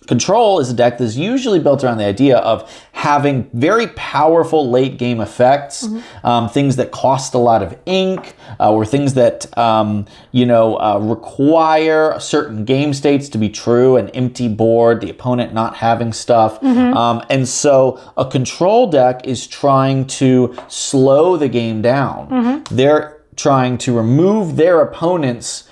Control is a deck that's usually built around the idea of having very powerful late game effects, things that cost a lot of ink, or things that require certain game states to be true, an empty board, the opponent not having stuff. And so a control deck is trying to slow the game down. They're trying to remove their opponent's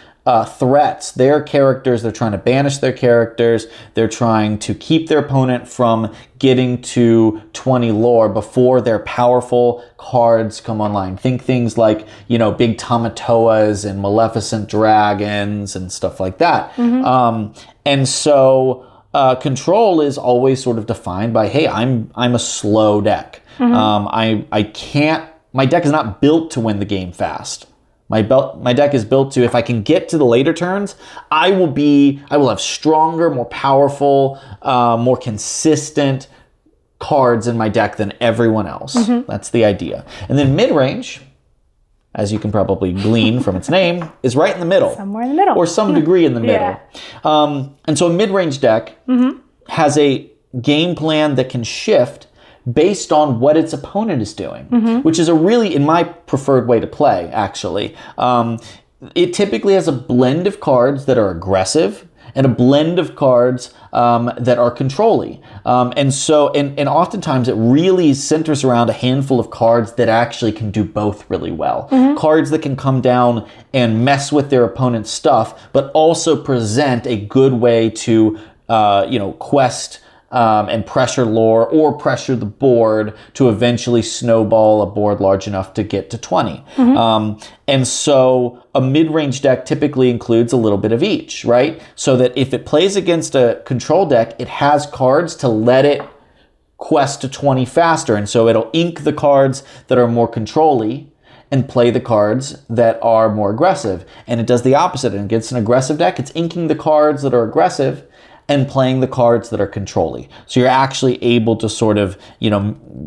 threats, their characters. They're trying to banish their characters. They're trying to keep their opponent from getting to 20 lore before their powerful cards come online. Think things like, big Tamatoas and Maleficent Dragons and stuff like that. And so control is always sort of defined by, hey, I'm a slow deck. My deck is not built to win the game fast. My deck is built to, if I can get to the later turns, I will have stronger, more powerful, more consistent cards in my deck than everyone else. That's the idea. And then mid-range, as you can probably glean from its name, is right in the middle. Somewhere in the middle. Or some degree in the middle. Yeah. And so a mid-range deck has a game plan that can shift based on what its opponent is doing, which is a really, in my preferred way to play, actually. It typically has a blend of cards that are aggressive and a blend of cards that are control-y. And oftentimes it really centers around a handful of cards that actually can do both really well. Cards that can come down and mess with their opponent's stuff, but also present a good way to, quest and pressure lore or pressure the board to eventually snowball a board large enough to get to 20. And so a mid-range deck typically includes a little bit of each, right? So that if it plays against a control deck, it has cards to let it quest to 20 faster. And so it'll ink the cards that are more control-y and play the cards that are more aggressive. And it does the opposite. And against an aggressive deck, it's inking the cards that are aggressive and playing the cards that are control-y. So you're actually able to sort of,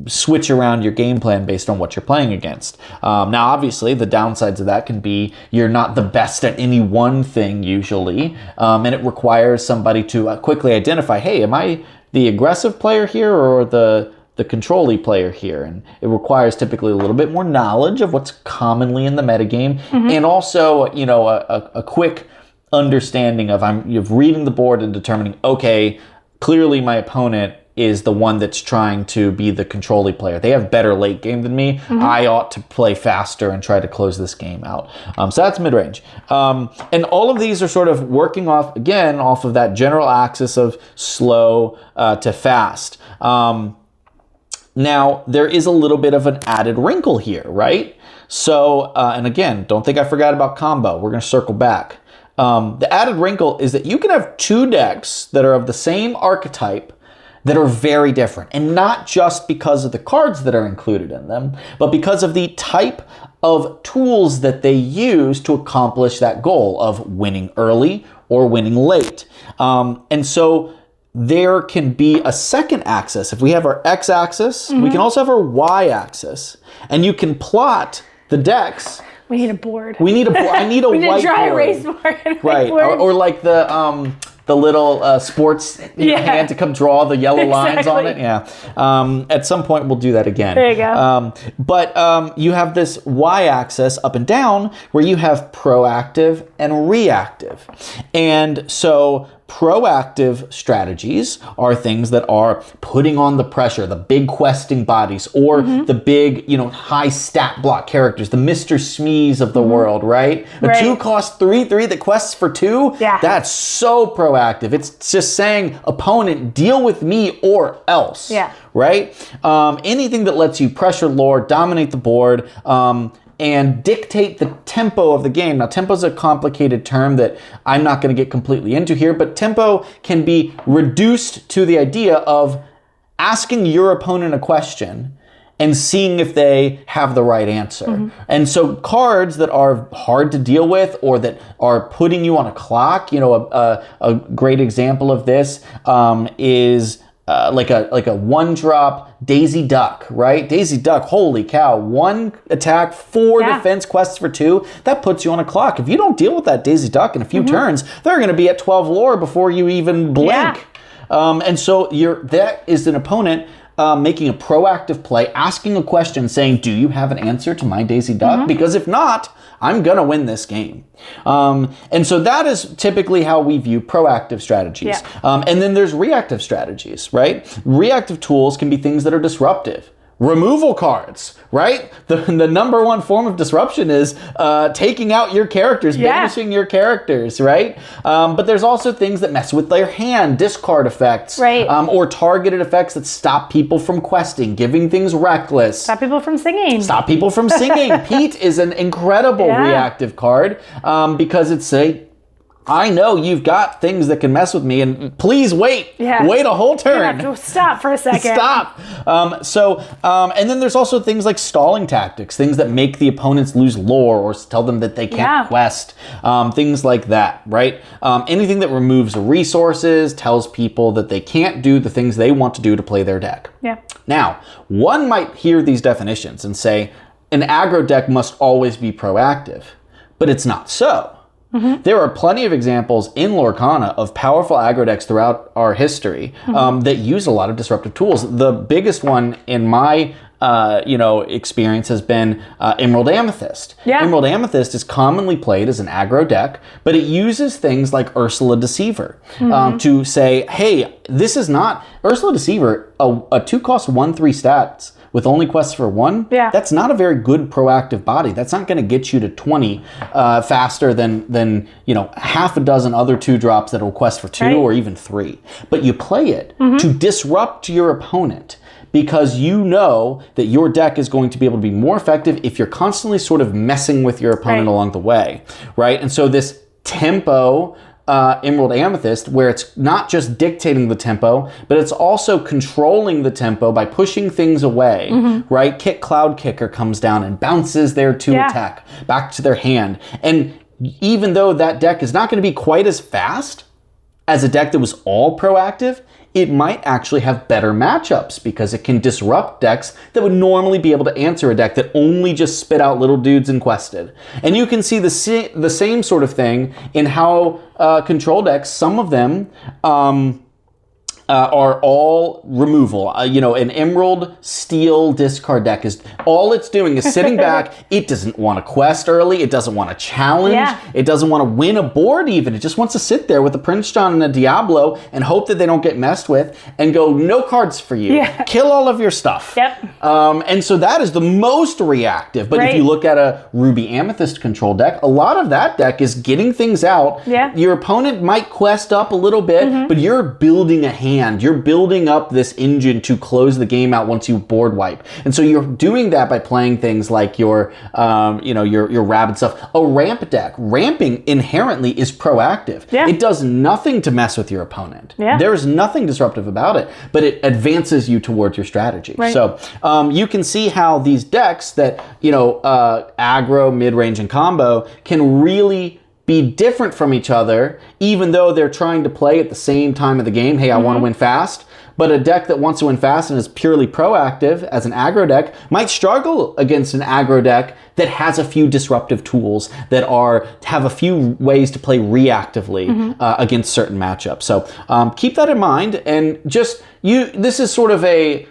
switch around your game plan based on what you're playing against. Now, obviously, the downsides of that can be you're not the best at any one thing usually, and it requires somebody to quickly identify, hey, am I the aggressive player here or the control-y player here? And it requires typically a little bit more knowledge of what's commonly in the metagame, and also, a quick understanding of reading the board and determining, okay, clearly my opponent is the one that's trying to be the control-y player. They have better late game than me. I ought to play faster and try to close this game out. So that's mid-range. And all of these are sort of working off of that general axis of slow to fast. Now, there is a little bit of an added wrinkle here, right? So, and again, don't think I forgot about combo. We're going to circle back. The added wrinkle is that you can have two decks that are of the same archetype that are very different. And not just because of the cards that are included in them, but because of the type of tools that they use to accomplish that goal of winning early or winning late. And so there can be a second axis. If we have our x-axis, we can also have our y-axis. And you can plot the decks. We need a board. I need a we need whiteboard. a dry erase board. Right. Or like the little sports hand to come draw the yellow lines on it. Yeah. At some point we'll do that again. There you go. But you have this y-axis up and down where you have proactive and reactive. And so proactive strategies are things that are putting on the pressure, the big questing bodies, or the big, high stat block characters, the Mr. Smees of the world, right? A 2 cost 3/3 that quests for 2. Yeah. That's so proactive. It's just saying, opponent, deal with me or else. Yeah. Right? Anything that lets you pressure lore, dominate the board, and dictate the tempo of the game. Now, tempo is a complicated term that I'm not going to get completely into here, but tempo can be reduced to the idea of asking your opponent a question and seeing if they have the right answer. And so cards that are hard to deal with or that are putting you on a clock, a great example of this is like a 1-drop Daisy Duck, right? Daisy Duck, holy cow, 1 attack, 4 defense, quests for 2. That puts you on a clock. If you don't deal with that Daisy Duck in a few turns, they're going to be at 12 lore before you even blink. And so that is an opponent making a proactive play, asking a question, saying, do you have an answer to my Daisy Duck? Because if not, I'm going to win this game. And so that is typically how we view proactive strategies. And then there's reactive strategies, right? Reactive tools can be things that are disruptive. Removal cards, right? The number one form of disruption is taking out your characters, banishing your characters, right? But there's also things that mess with their hand, discard effects, or targeted effects that stop people from questing, giving things reckless. Stop people from singing. Pete is an incredible reactive card because it's I know you've got things that can mess with me, and please wait. Yeah. Wait a whole turn. You have to stop for a second. Stop. And then there's also things like stalling tactics, things that make the opponents lose lore or tell them that they can't quest, things like that, right? Anything that removes resources, tells people that they can't do the things they want to do to play their deck. Yeah. Now, one might hear these definitions and say, an aggro deck must always be proactive, but it's not so. Mm-hmm. There are plenty of examples in Lorcana of powerful aggro decks throughout our history that use a lot of disruptive tools. The biggest one in my experience has been Emerald Amethyst. Yeah. Emerald Amethyst is commonly played as an aggro deck, but it uses things like Ursula Deceiver to say, hey, this is not Ursula Deceiver, a 2-cost 1/3 stats with only quests for 1, that's not a very good proactive body. That's not going to get you to 20 faster than half a dozen other 2-drops that will quest for 2 or even 3. But you play it to disrupt your opponent, because you know that your deck is going to be able to be more effective if you're constantly sort of messing with your opponent along the way, right? And so this tempo Emerald Amethyst, where it's not just dictating the tempo, but it's also controlling the tempo by pushing things away, right? Cloud Kicker comes down and bounces their 2 attack back to their hand. And even though that deck is not going to be quite as fast as a deck that was all proactive, it might actually have better matchups because it can disrupt decks that would normally be able to answer a deck that only just spit out little dudes and quested. And you can see the same sort of thing in how control decks, some of them are all removal. An Emerald Steel discard deck is all it's doing is sitting back. It doesn't want to quest early. It doesn't want to challenge. Yeah. It doesn't want to win a board even. It just wants to sit there with a Prince John and a Diablo and hope that they don't get messed with and go, no cards for you. Yeah. Kill all of your stuff. Yep. And so that is the most reactive. But if you look at a Ruby Amethyst control deck, a lot of that deck is getting things out. Yeah. Your opponent might quest up a little bit, but you're building a hand. You're building up this engine to close the game out once you board wipe. And so you're doing that by playing things like your Rabid stuff. A ramp deck. Ramping inherently is proactive. Yeah. It does nothing to mess with your opponent. Yeah. There's nothing disruptive about it, but it advances you towards your strategy. Right. So you can see how these decks that, aggro, mid-range, and combo can really be different from each other, even though they're trying to play at the same time of the game. Hey, I want to win fast. But a deck that wants to win fast and is purely proactive as an aggro deck might struggle against an aggro deck that has a few disruptive tools that have a few ways to play reactively against certain matchups. So keep that in mind, and this is sort of a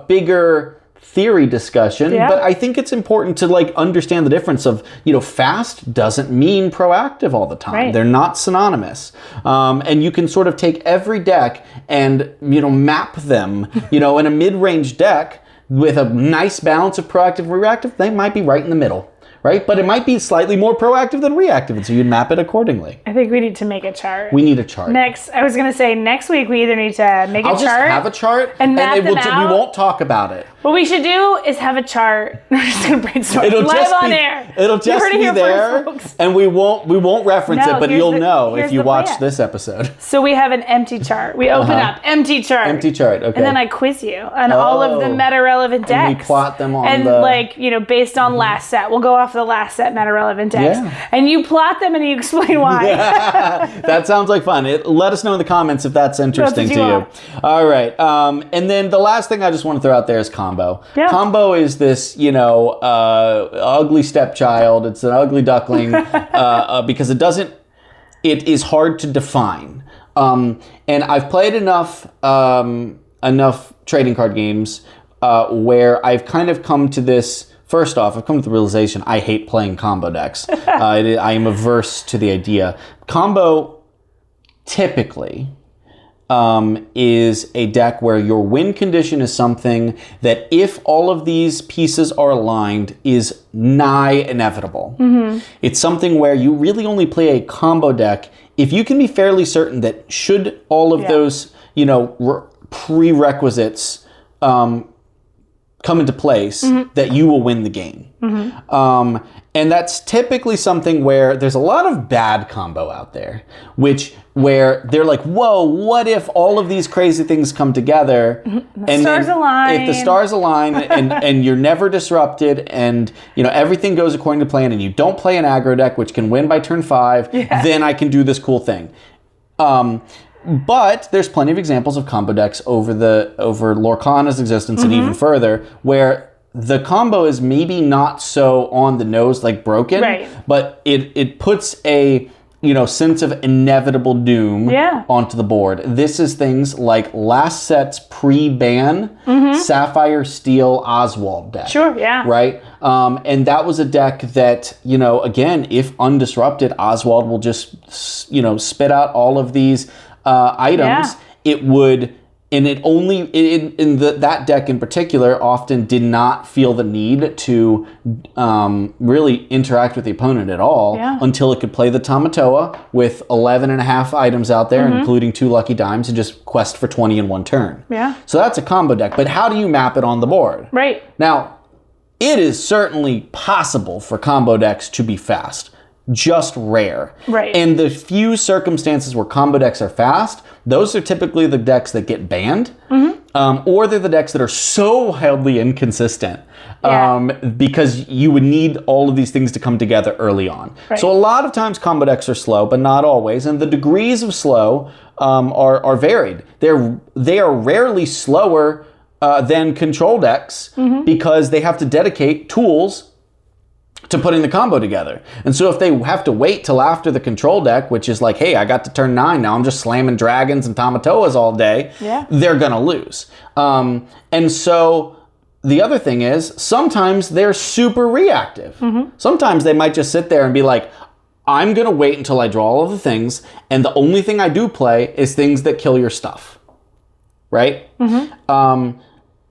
bigger theory discussion, but I think it's important to understand the difference of, fast doesn't mean proactive all the time. Right. They're not synonymous. And you can sort of take every deck and, map them, in a mid-range deck with a nice balance of proactive and reactive. They might be right in the middle. Right? But it might be slightly more proactive than reactive, and so you'd map it accordingly. I think we need to make a chart. We need a chart. I was going to say next week we either need to make a chart. I'll just have a chart, and we won't talk about it. What we should do is have a chart. We're just going to brainstorm live on air. It'll just be there, and we won't reference it, but you'll know if you watch this episode. So we have an empty chart. We open up, empty chart. Empty chart, okay. And then I quiz you on all of the meta-relevant decks. And we plot them on based on last set. We'll go off the last set meta-relevant decks. Yeah. And you plot them and you explain why. That sounds like fun. Let us know in the comments if that's interesting to you. All right. And then the last thing I just want to throw out there is combo. Yeah. Combo is this, ugly stepchild. It's an ugly duckling because it is hard to define. And I've played enough trading card games where I've kind of come to this. First off, I've come to the realization I hate playing combo decks. I am averse to the idea. Combo typically is a deck where your win condition is something that, if all of these pieces are aligned, is nigh inevitable. Mm-hmm. It's something where you really only play a combo deck if you can be fairly certain that, should all of those prerequisites come into place, that you will win the game. Mm-hmm. And that's typically something where there's a lot of bad combo out there, where they're like, whoa, what if all of these crazy things come together and stars align. If the stars align and you're never disrupted and everything goes according to plan and you don't play an aggro deck, which can win by turn 5, then I can do this cool thing. But there's plenty of examples of combo decks over Lorcana's existence and even further, where the combo is maybe not so on the nose, like broken, but it puts a sense of inevitable doom onto the board. This is things like last set's pre-ban Sapphire Steel Oswald deck. Sure, yeah. Right? And that was a deck that, again, if undisrupted, Oswald will just, spit out all of these items. It would... And it only, that deck in particular, often did not feel the need to really interact with the opponent at all until it could play the Tamatoa with 11 and a half items out there, including 2 Lucky Dimes, and just quest for 20 in one turn. Yeah. So that's a combo deck. But how do you map it on the board? Right. Now, it is certainly possible for combo decks to be fast. Just rare. Right. And the few circumstances where combo decks are fast, those are typically the decks that get banned, or they're the decks that are so wildly inconsistent because you would need all of these things to come together early on. Right. So a lot of times combo decks are slow, but not always, and the degrees of slow are varied. They are rarely slower than control decks because they have to dedicate tools to putting the combo together. And so if they have to wait till after the control deck, which is like, hey, I got to turn 9, now I'm just slamming dragons and Tamatoas all day, they're gonna lose. And so the other thing is, sometimes they're super reactive. Sometimes they might just sit there and be like, I'm gonna wait until I draw all of the things, and the only thing I do play is things that kill your stuff, right?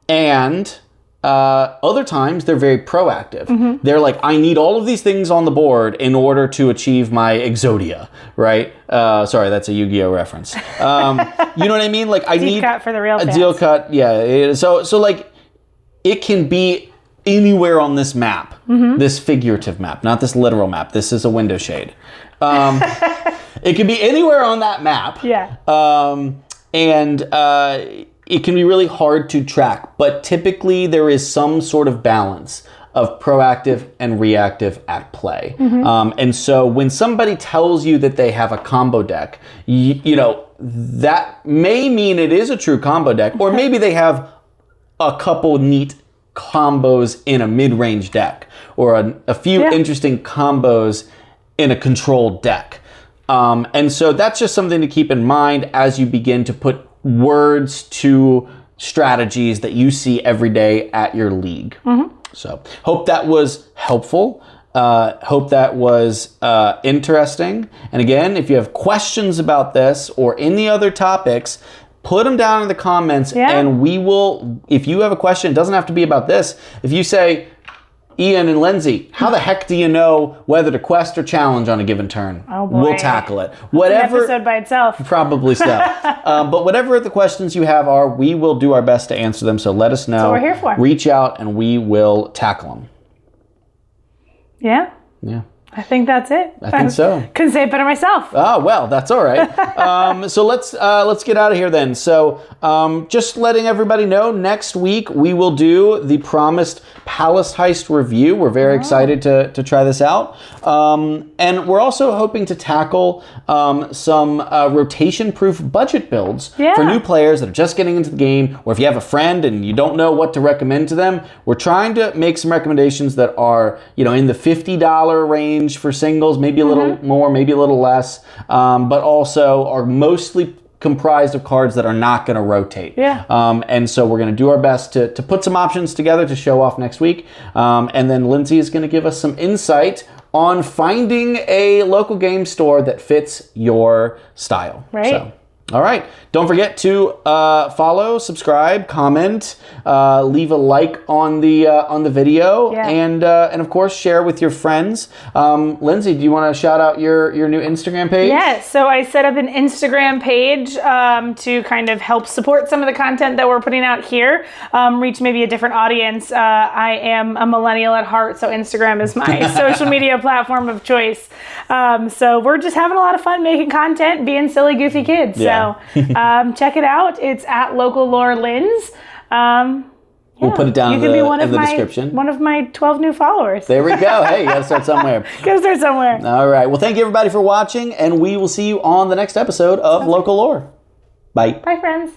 And other times they're very proactive. They're like, I need all of these things on the board in order to achieve my Exodia, right? Sorry, that's a Yu-Gi-Oh reference. You know what I mean? Like I deep need cut for the real a fans. deal cut. Yeah. So like it can be anywhere on this map, this figurative map, not this literal map. This is a window shade. It can be anywhere on that map. Yeah. It can be really hard to track, but typically there is some sort of balance of proactive and reactive at play. And so when somebody tells you that they have a combo deck, that may mean it is a true combo deck, or maybe they have a couple neat combos in a mid-range deck, or a few interesting combos in a controlled deck. And so that's just something to keep in mind as you begin to put words to strategies that you see every day at your league. So hope that was helpful. Hope that was interesting. And again, if you have questions about this or any other topics, put them down in the comments and we will, if you have a question, it doesn't have to be about this. If you say, Ian and Lindsay, how the heck do you know whether to quest or challenge on a given turn? Oh boy. We'll tackle it. Whatever. An episode by itself. Probably so. But whatever the questions you have are, we will do our best to answer them. So let us know. That's what we're here for. Reach out and we will tackle them. Yeah. Yeah. I think that's it. I think so. Couldn't say it better myself. Oh, well, that's all right. So let's get out of here then. So just letting everybody know, next week we will do the promised Palace Heist review. We're very excited to try this out. And we're also hoping to tackle some rotation-proof budget builds for new players that are just getting into the game, or if you have a friend and you don't know what to recommend to them. We're trying to make some recommendations that are, in the $50 range for singles, maybe a little more, maybe a little less, but also are mostly comprised of cards that are not going to rotate. And so we're going to do our best to put some options together to show off next week. And then Lindsay is going to give us some insight on finding a local game store that fits your style. Right. So All right. Don't forget to follow, subscribe, comment, leave a like on the video, and of course share with your friends. Lindsay, do you want to shout out your new Instagram page? Yes. So I set up an Instagram page to kind of help support some of the content that we're putting out here, reach maybe a different audience. I am a millennial at heart, so Instagram is my social media platform of choice. So we're just having a lot of fun making content, being silly, goofy kids. Yeah. So check it out. It's at Local Lore Linz. We'll put it down in the description. One of my 12 new followers. There we go. Hey, you got to start somewhere. Gotta start somewhere. All right. Well, thank you everybody for watching, and we will see you on the next episode of Local Lore. Bye. Bye, friends.